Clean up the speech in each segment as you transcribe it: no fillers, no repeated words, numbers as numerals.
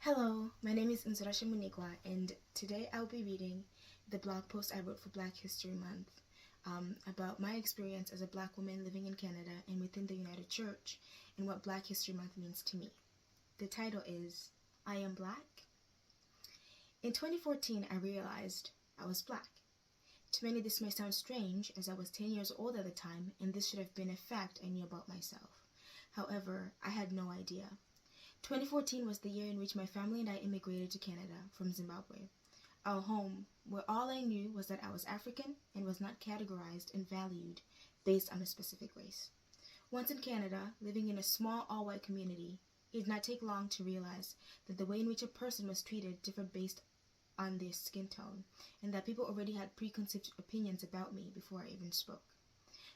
Hello, my name is Inzwirashe Munikwa, and today I'll be reading the blog post I wrote for Black History Month about my experience as a Black woman living in Canada and within the United Church and what Black History Month means to me. The title is, I Am Black. In 2014, I realized I was Black. To many, this may sound strange, as I was 10 years old at the time, and this should have been a fact I knew about myself. However, I had no idea. 2014 was the year in which my family and I immigrated to Canada from Zimbabwe, our home, where all I knew was that I was African and was not categorized and valued based on a specific race. Once in Canada, living in a small all-white community, it did not take long to realize that the way in which a person was treated differed based on their skin tone, and that people already had preconceived opinions about me before I even spoke.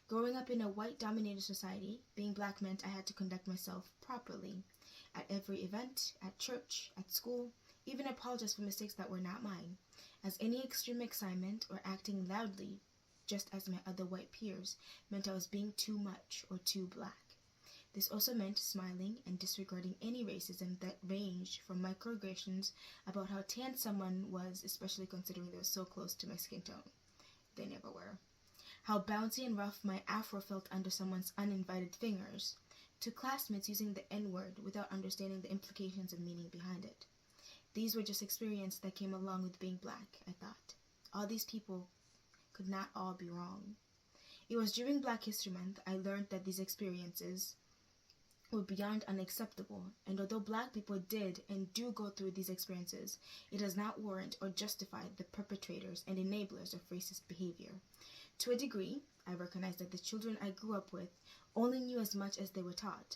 Growing up in a white-dominated society, being Black meant I had to conduct myself properly at every event, at church, at school, even apologize for mistakes that were not mine, as any extreme excitement or acting loudly, just as my other white peers, meant I was being too much or too Black. This also meant smiling and disregarding any racism that ranged from microaggressions about how tan someone was, especially considering they were so close to my skin tone. They never were. How bouncy and rough my afro felt under someone's uninvited fingers, to classmates using the N-word without understanding the implications and meaning behind it. These were just experiences that came along with being Black, I thought. All these people could not all be wrong. It was during Black History Month I learned that these experiences were beyond unacceptable, and although Black people did and do go through these experiences, it does not warrant or justify the perpetrators and enablers of racist behavior. To a degree, I recognize that the children I grew up with only knew as much as they were taught.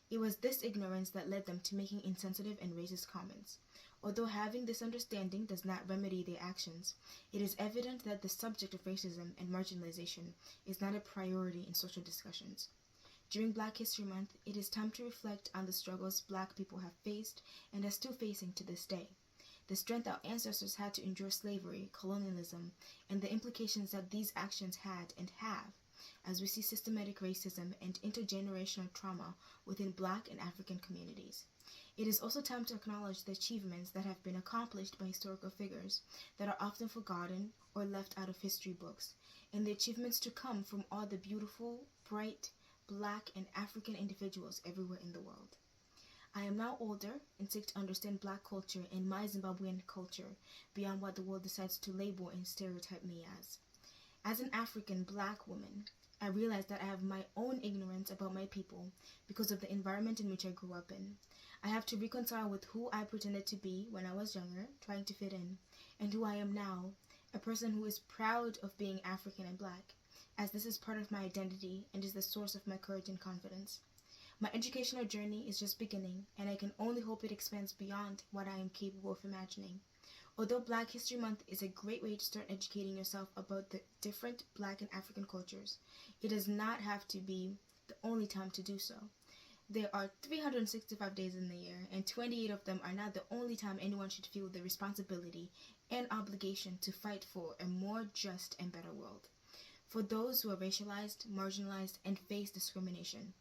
It was this ignorance that led them to making insensitive and racist comments. Although having this understanding does not remedy their actions, it is evident that the subject of racism and marginalization is not a priority in social discussions. During Black History Month, it is time to reflect on the struggles Black people have faced and are still facing to this day. The strength our ancestors had to endure slavery, colonialism, and the implications that these actions had and have, as we see systematic racism and intergenerational trauma within Black and African communities. It is also time to acknowledge the achievements that have been accomplished by historical figures that are often forgotten or left out of history books, and the achievements to come from all the beautiful, bright, Black and African individuals everywhere in the world. I am now older and seek to understand Black culture and my Zimbabwean culture beyond what the world decides to label and stereotype me as. As an African Black woman, I realize that I have my own ignorance about my people because of the environment in which I grew up in. I have to reconcile with who I pretended to be when I was younger, trying to fit in, and who I am now, a person who is proud of being African and Black, as this is part of my identity and is the source of my courage and confidence. My educational journey is just beginning, and I can only hope it expands beyond what I am capable of imagining. Although Black History Month is a great way to start educating yourself about the different Black and African cultures, it does not have to be the only time to do so. There are 365 days in the year, and 28 of them are not the only time anyone should feel the responsibility and obligation to fight for a more just and better world. For those who are racialized, marginalized, and face discrimination.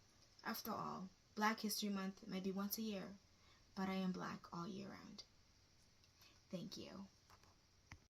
After all, Black History Month might be once a year, but I am Black all year round. Thank you.